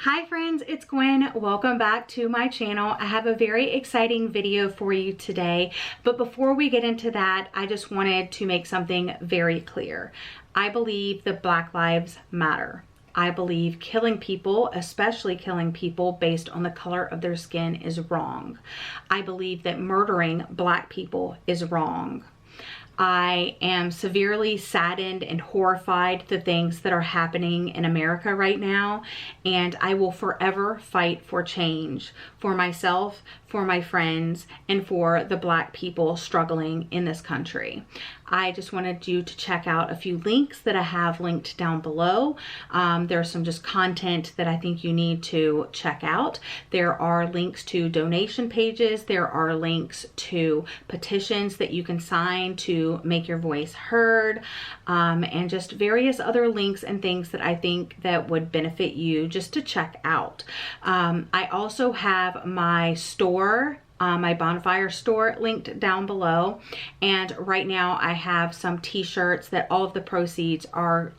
Hi friends, it's Gwen. Welcome back to my channel. I have a very exciting video for you today, but before we get into that, I just wanted to make something very clear. I believe that Black Lives Matter. I believe killing people, especially killing people based on the color of their skin, is wrong. I believe that murdering Black people is wrong. I am severely saddened and horrified at the things that are happening in America right now, and I will forever fight for change for myself, for my friends, and for the Black people struggling in this country. I just wanted you to check out a few links that I have linked down below. There's some just content that I think you need to check out. There are links to donation pages. There are links to petitions that you can sign to make your voice heard, and just various other links and things that I think that would benefit you just to check out. I also have my store, my bonfire store, linked down below, and right now I have some t-shirts that all of the proceeds are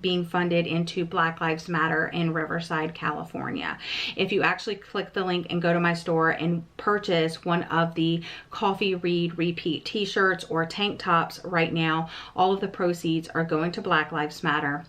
being funded into Black Lives Matter in Riverside, California. If you actually click the link and go to my store and purchase one of the Coffee Read Repeat t-shirts or tank tops right now, all of the proceeds are going to Black Lives Matter.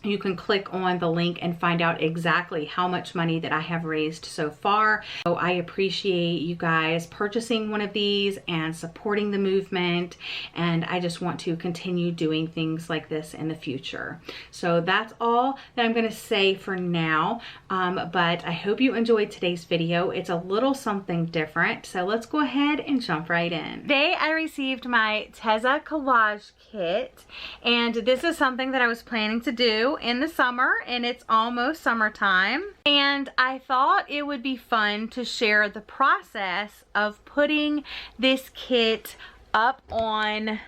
You can click on the link and find out exactly how much money that I have raised so far. So I appreciate you guys purchasing one of these and supporting the movement, and I just want to continue doing things like this in the future. So that's all that I'm going to say for now, but I hope you enjoyed today's video. It's a little something different, so let's go ahead and jump right in. Today I received my Tezza collage kit, and this is something that I was planning to do in the summer, and it's almost summertime, and I thought it would be fun to share the process of putting this kit up on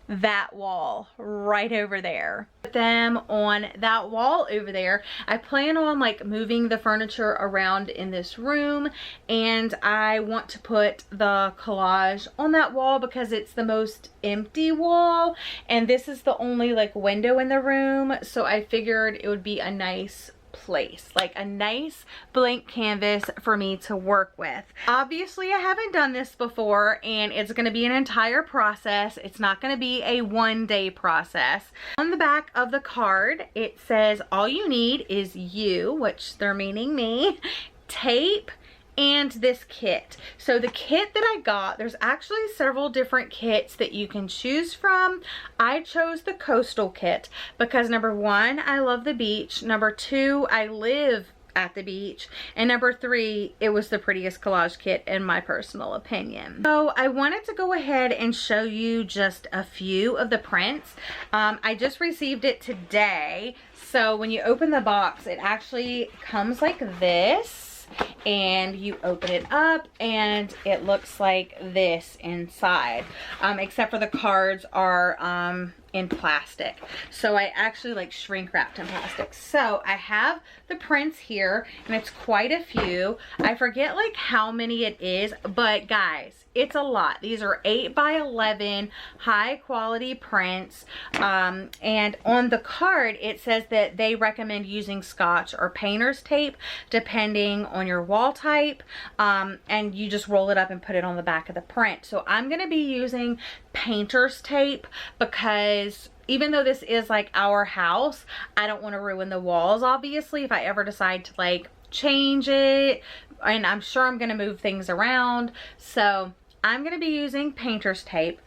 that wall right over there. Put them on that wall over there. I plan on like moving the furniture around in this room, and I want to put the collage on that wall because it's the most empty wall, and this is the only like window in the room, so I figured it would be a nice place, like a nice blank canvas for me to work with. Obviously I haven't done this before, and it's going to be an entire process. It's not going to be a one-day process. On the back of the card it says all you need is you, which they're meaning me, tape, and this kit. So the kit that I got, there's actually several different kits that you can choose from. I chose the coastal kit because number one, I love the beach. Number two, I live at the beach, and number three, it was the prettiest collage kit in my personal opinion. So I wanted to go ahead and show you just a few of the prints. I just received it today, so when you open the box it actually comes like this, and you open it up and it looks like this inside, except for the cards are in plastic. So I actually like shrink wrapped in plastic. So I have the prints here, and it's quite a few. I forget like how many it is, but guys, it's a lot. These are 8 by 11 high quality prints, and on the card it says that they recommend using Scotch or painter's tape depending on your wall type, and you just roll it up and put it on the back of the print. So I'm going to be using painter's tape because even though this is like our house, I don't want to ruin the walls obviously if I ever decide to like change it, and I'm sure I'm going to move things around, so I'm going to be using painter's tape.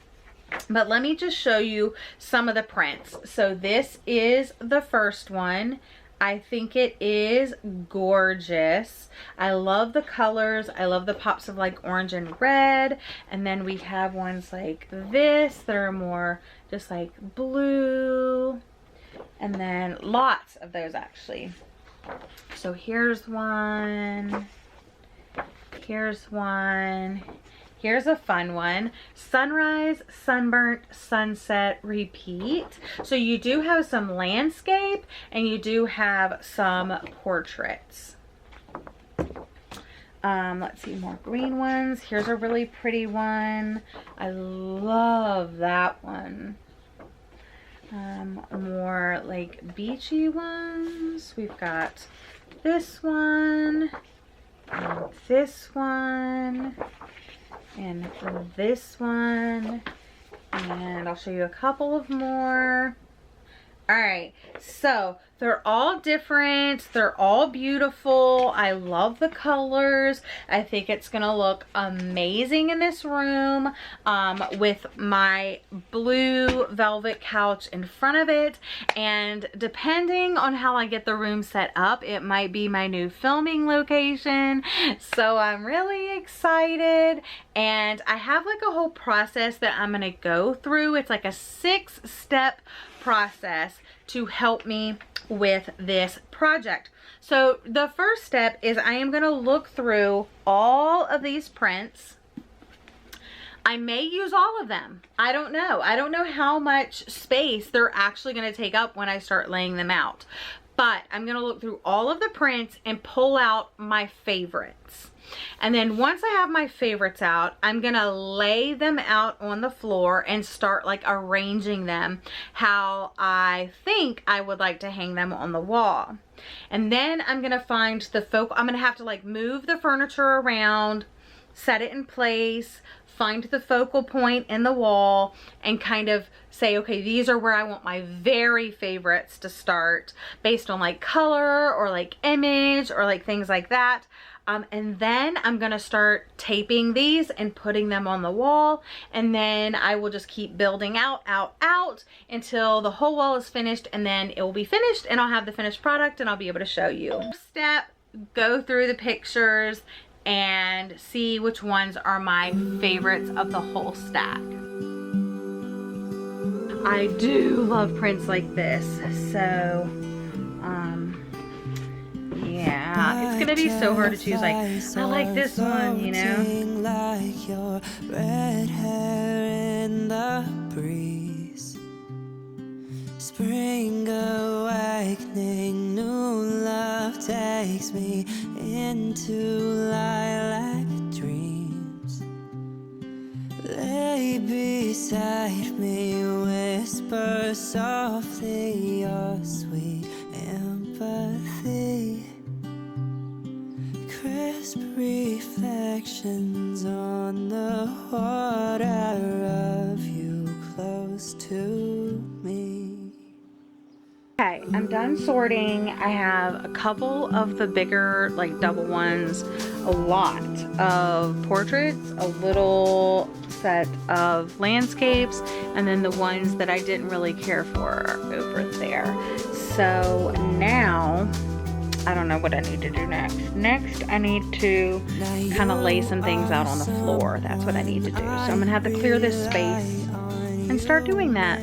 But let me just show you some of the prints. So this is the first one. I think it is gorgeous. I love the colors. I love the pops of like orange and red. And then we have ones like this that are more just like blue. And then lots of those actually. So here's one. Here's one. Here's a fun one. Sunrise, sunburnt, sunset, repeat. So you do have some landscape and you do have some portraits. Let's see, more green ones. Here's a really pretty one. I love that one. More like beachy ones. We've got this one, and this one, and this one, and I'll show you a couple of more. All right, so they're all different. They're all beautiful. I love the colors. I think it's gonna look amazing in this room with my blue velvet couch in front of it. And depending on how I get the room set up, it might be my new filming location. So I'm really excited. And I have like a whole process that I'm gonna go through. It's like a 6-step process to help me with this project. So the first step is I am going to look through all of these prints. I may use all of them. I don't know. I don't know how much space they're actually going to take up when I start laying them out. But I'm going to look through all of the prints and pull out my favorites. And then once I have my favorites out, I'm gonna lay them out on the floor and start like arranging them how I think I would like to hang them on the wall. And then I'm gonna find the focal. I'm gonna have to like move the furniture around, set it in place, find the focal point in the wall, and kind of say, okay, these are where I want my very favorites to start based on like color or like image or like things like that. And then I'm gonna start taping these and putting them on the wall, and then I will just keep building out until the whole wall is finished, and then it will be finished and I'll have the finished product and I'll be able to show you. Step, go through the pictures and see which ones are my favorites of the whole stack. I do love prints like this, so yeah, it's gonna be so hard to choose. Like, I like this one, you know. Like your red hair in the breeze, spring awakening, new love takes me into lilac dreams. Lay beside me, whisper softly your sweet empathy. Crisp reflections on the water of you close to me. Okay, I'm done sorting. I have a couple of the bigger, like double ones, a lot of portraits, a little set of landscapes, and then the ones that I didn't really care for over there. So now, I don't know what I need to do next. Next, I need to kind of lay some things out on the floor. That's what I need to do. So I'm gonna have to clear this space and start doing that.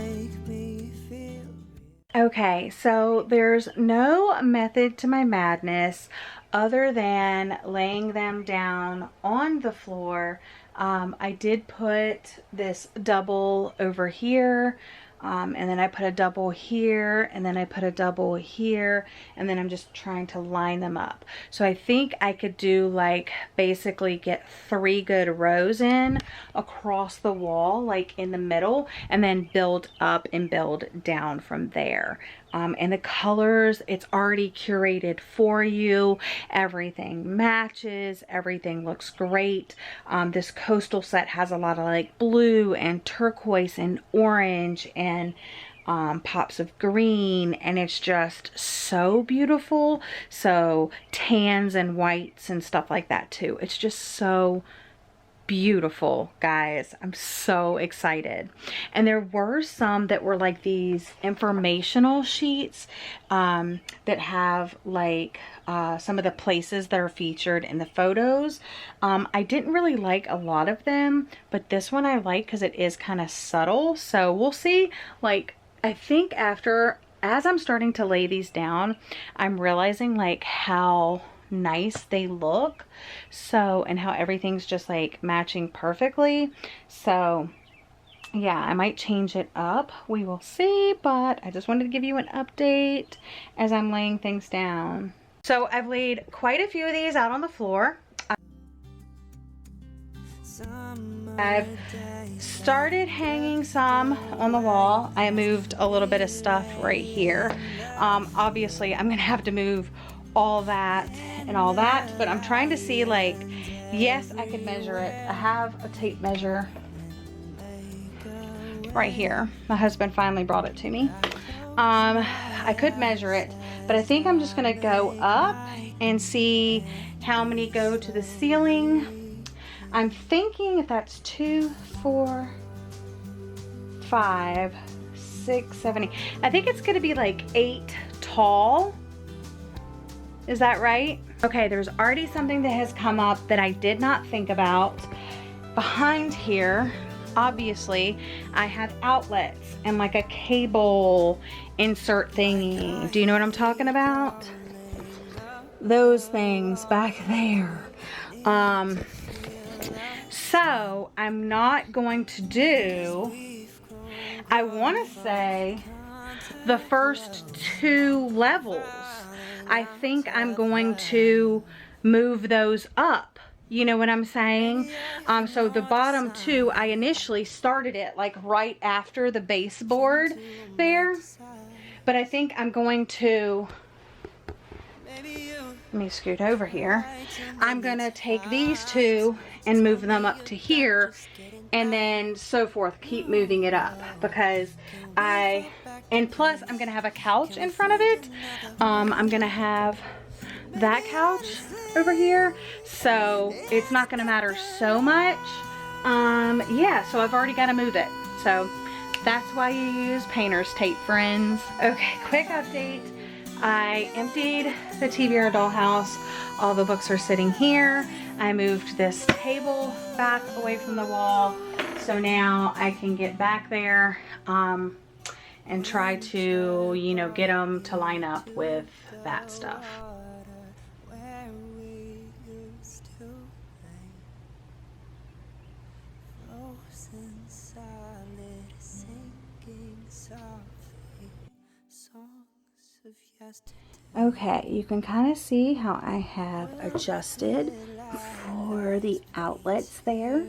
Okay, so there's no method to my madness other than laying them down on the floor. I did put this double over here, and then I put a double here, and then I put a double here, and then I'm just trying to line them up. So I think I could do like basically get 3 good rows in across the wall, like in the middle, and then build up and build down from there. And the colors, it's already curated for you. Everything matches, everything looks great. This coastal set has a lot of like blue and turquoise and orange and pops of green, and it's just so beautiful. So tans and whites and stuff like that too. It's just so beautiful, guys. I'm so excited. And there were some that were like these informational sheets that have like some of the places that are featured in the photos. I didn't really like a lot of them, but this one I like because it is kind of subtle. So we'll see. Like, I think as I'm starting to lay these down, I'm realizing like how nice they look, so, and how everything's just like matching perfectly. So yeah, I might change it up, we will see, but I just wanted to give you an update as I'm laying things down. So I've laid quite a few of these out on the floor. I've started hanging some on the wall. I moved a little bit of stuff right here. Obviously I'm gonna have to move all that and all that, but I'm trying to see, like, yes, I could measure it. I have a tape measure right here. My husband finally brought it to me. I could measure it, but I think I'm just gonna go up and see how many go to the ceiling. I'm thinking if that's 2, 4, 5, 6, 7, 8. I think it's gonna be like 8 tall. Is that right? Okay, there's already something that has come up that I did not think about. Behind here, obviously, I have outlets and like a cable insert thingy. Do you know what I'm talking about? Those things back there. So I'm not going to do, I want to say, the first 2 levels. I think I'm going to move those up. You know what I'm saying? So the bottom 2, I initially started it like right after the baseboard there. But I think I'm going to, let me scoot over here. I'm gonna take these 2 and move them up to here, and then so forth, keep moving it up, because and plus I'm gonna have a couch in front of it. I'm gonna have that couch over here, so it's not gonna matter so much. Yeah, so I've already got to move it. So that's why you use painter's tape, friends. Okay, quick update. I emptied the TBR dollhouse. All the books are sitting here. I moved this table back away from the wall, so now I can get back there and try to, you know, get them to line up with that stuff. Okay, you can kind of see how I have adjusted for the outlets there,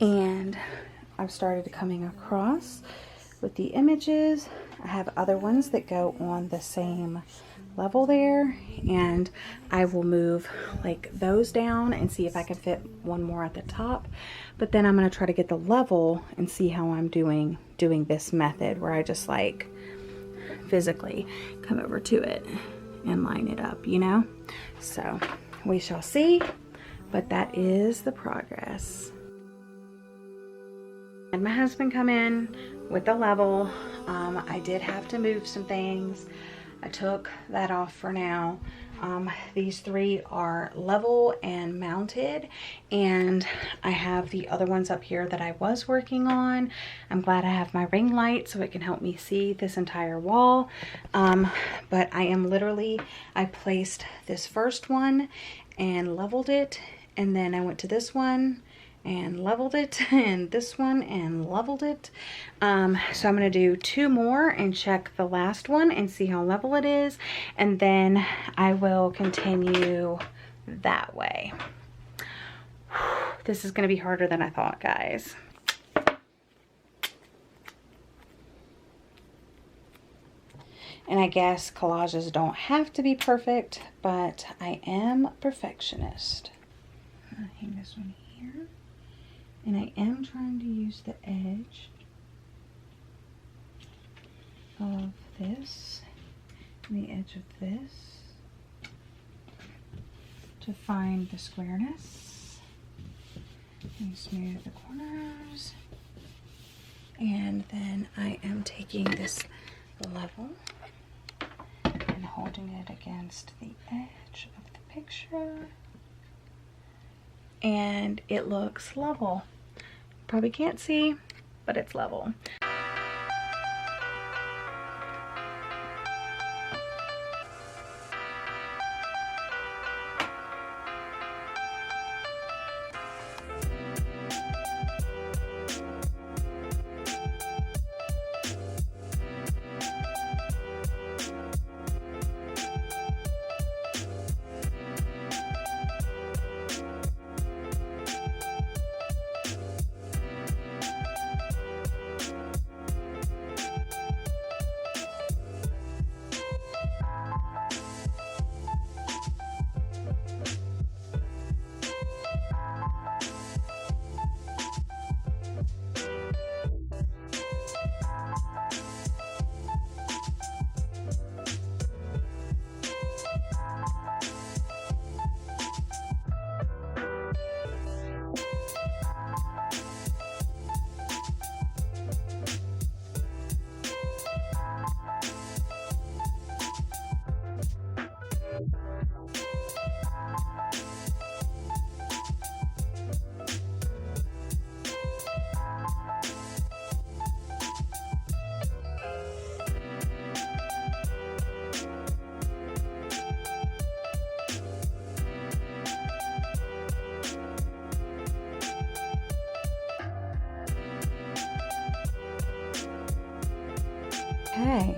and I've started coming across with the images. I have other ones that go on the same level there, and I will move like those down and see if I can fit one more at the top. But then I'm going to try to get the level and see how I'm doing this method where I just like physically come over to it and line it up, you know. So we shall see, but that is the progress. And my husband come in with the level. I did have to move some things. I took that off for now. These 3 are level and mounted, and I have the other ones up here that I was working on. I'm glad I have my ring light so it can help me see this entire wall. But I am literally, I placed this first one and leveled it, and then I went to this one and leveled it, and this one and leveled it. So I'm gonna do 2 more and check the last one and see how level it is, and then I will continue that way. This is gonna be harder than I thought, guys. And I guess collages don't have to be perfect, but I am a perfectionist. I'll hang this one here. And I am trying to use the edge of this and the edge of this to find the squareness and smooth the corners. And then I am taking this level and holding it against the edge of the picture, and it looks level. Probably can't see, but it's level. Okay,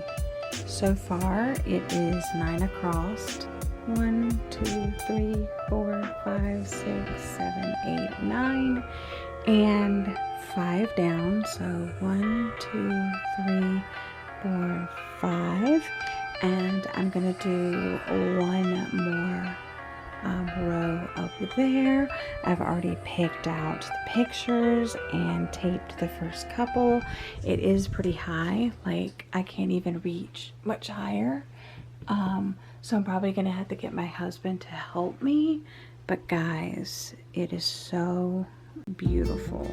so far it is 9 across. 1, 2, 3, 4, 5, 6, 7, 8, 9, and 5 down. So 1, 2, 3, 4, 5, and I'm gonna do one more row up there. I've already picked out the pictures and taped the first couple. It is pretty high, like I can't even reach much higher. So I'm probably gonna have to get my husband to help me. But guys, it is so beautiful.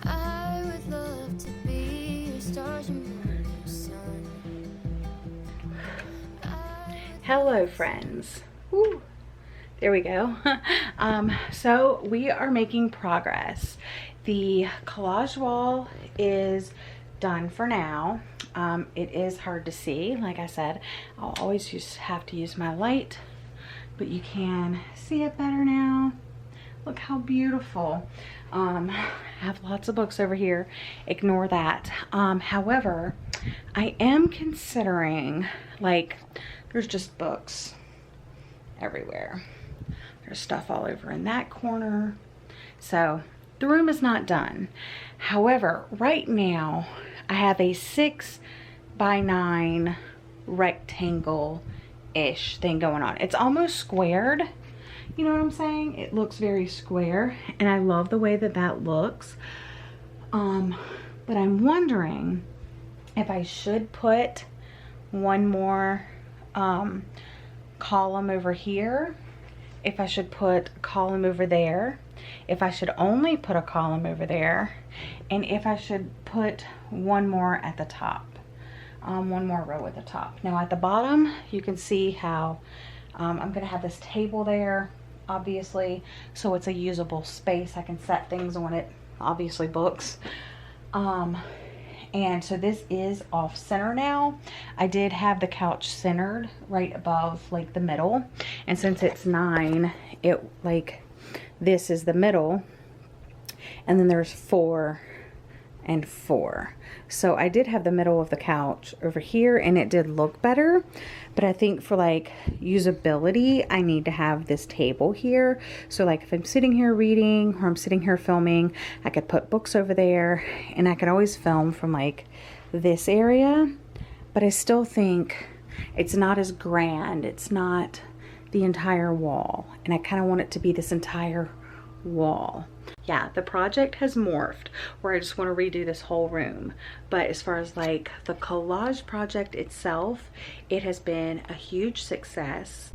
I would love to be your stars and moon, your sun. Hello friends. Woo. There we go. So we are making progress. The collage wall is done for now. It is hard to see. Like I said, I'll always have to use my light, but you can see it better now. Look how beautiful. I have lots of books over here. Ignore that. However, I am considering, like, there's just books everywhere. There's stuff all over in that corner. So the room is not done. However, right now I have a 6 by 9 rectangle-ish thing going on. It's almost squared. You know what I'm saying? It looks very square, and I love the way that that looks. But I'm wondering if I should put one more column over here, if I should put a column over there, if I should only put a column over there, and if I should put one more at the top, one more row at the top. Now at the bottom, you can see how I'm gonna have this table there, obviously, so it's a usable space. I can set things on it, obviously books. And so this is off center now. I did have the couch centered right above like the middle, and since it's 9, it like this is the middle, and then there's 4 and 4. So I did have the middle of the couch over here, and it did look better, but I think for like usability, I need to have this table here. So like if I'm sitting here reading or I'm sitting here filming, I could put books over there, and I could always film from like this area. But I still think it's not as grand. It's not the entire wall, and I kind of want it to be this entire wall. Yeah, the project has morphed where I just want to redo this whole room. But as far as like the collage project itself, it has been a huge success.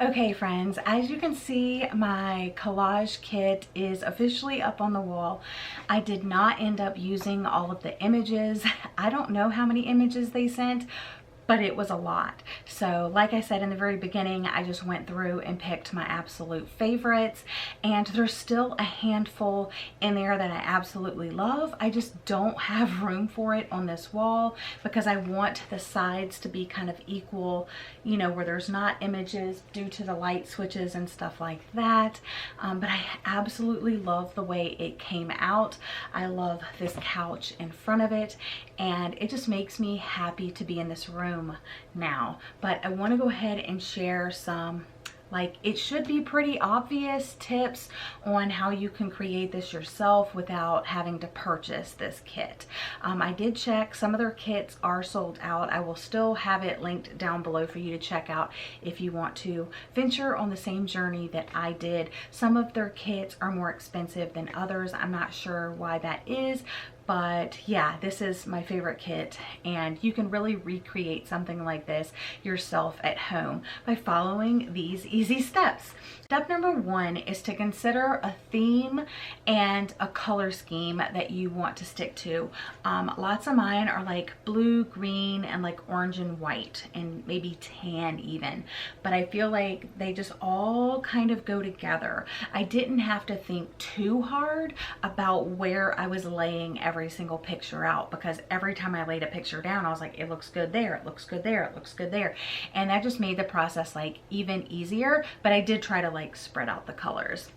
Okay friends, as you can see, my collage kit is officially up on the wall. I did not end up using all of the images. I don't know how many images they sent, but it was a lot. So like I said in the very beginning, I just went through and picked my absolute favorites, and there's still a handful in there that I absolutely love. I just don't have room for it on this wall because I want the sides to be kind of equal, you know, where there's not images due to the light switches and stuff like that. But I absolutely love the way it came out. I love this couch in front of it, and it just makes me happy to be in this room now. But I want to go ahead and share some, like, it should be pretty obvious tips on how you can create this yourself without having to purchase this kit. I did check, some of their kits are sold out. I will still have it linked down below for you to check out if you want to venture on the same journey that I did. Some of their kits are more expensive than others. I'm not sure why that is, But yeah, this is my favorite kit, and you can really recreate something like this yourself at home by following these easy steps. Step number 1 is to consider a theme and a color scheme that you want to stick to. Lots of mine are like blue, green, and like orange and white, and maybe tan even. But I feel like they just all kind of go together. I didn't have to think too hard about where I was laying every single picture out, because every time I laid a picture down, I was like, it looks good there, it looks good there, it looks good there. And that just made the process like even easier, but I did try to like spread out the colors.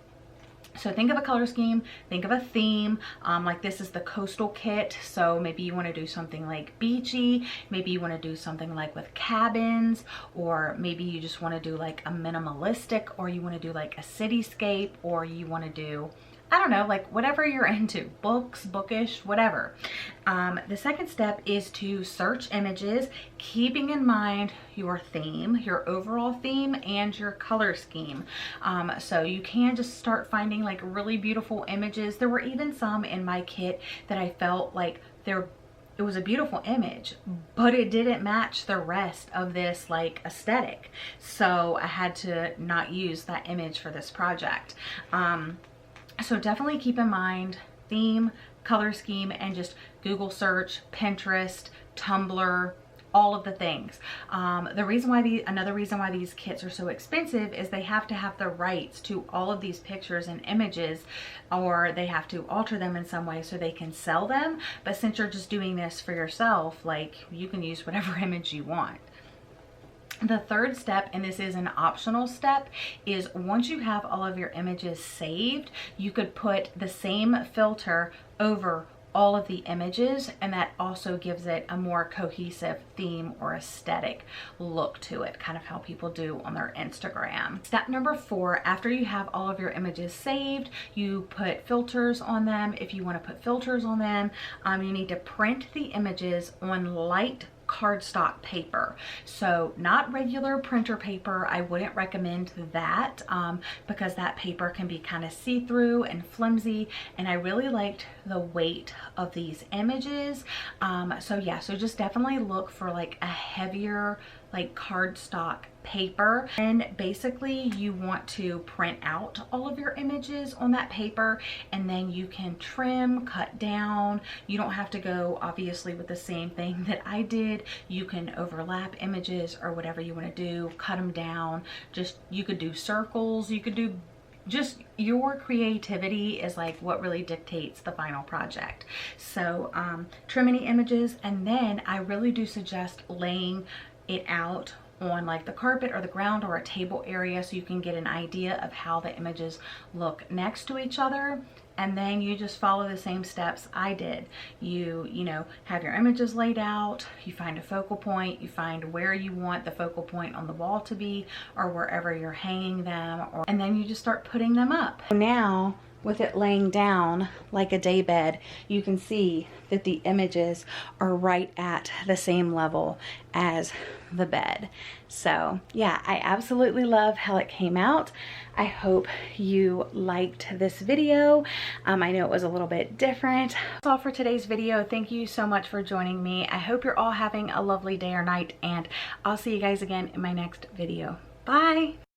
So think of a color scheme, think of a theme. Like this is the coastal kit, so maybe you want to do something like beachy, maybe you want to do something like with cabins, or maybe you just want to do like a minimalistic, or you want to do like a cityscape, or you want to do, I don't know, like whatever you're into, books, bookish, whatever. The second step is to search images, keeping in mind your theme, your overall theme, and your color scheme. So you can just start finding like really beautiful images. There were even some in my kit that I felt like it was a beautiful image, but it didn't match the rest of this like aesthetic. So I had to not use that image for this project. So definitely keep in mind theme, color scheme, and just Google search, Pinterest, Tumblr, all of the things. Another reason why these kits are so expensive is they have to have the rights to all of these pictures and images, or they have to alter them in some way so they can sell them. But since you're just doing this for yourself, like you can use whatever image you want. The third step, and this is an optional step, is once you have all of your images saved, you could put the same filter over all of the images, and that also gives it a more cohesive theme or aesthetic look to it, kind of how people do on their Instagram. Step number 4, after you have all of your images saved, you put filters on them. If you want to put filters on them, you need to print the images on light cardstock paper. So not regular printer paper. I wouldn't recommend that because that paper can be kind of see-through and flimsy, and I really liked the weight of these images. So yeah, so just definitely look for like a heavier like cardstock paper, and basically you want to print out all of your images on that paper, and then you can trim, cut down. You don't have to go obviously with the same thing that I did. You can overlap images or whatever you want to do, cut them down. Just, you could do circles, you could do, just your creativity is like what really dictates the final project. So trim any images, and then I really do suggest laying it out on like the carpet or the ground or a table area so you can get an idea of how the images look next to each other. And then you just follow the same steps I did. You know, have your images laid out, you find a focal point, you find where you want the focal point on the wall to be or wherever you're hanging them, and then you just start putting them up. Now, with it laying down like a day bed, you can see that the images are right at the same level as the bed. So yeah, I absolutely love how it came out. I hope you liked this video. I know it was a little bit different. That's all for today's video. Thank you so much for joining me. I hope you're all having a lovely day or night, and I'll see you guys again in my next video. Bye.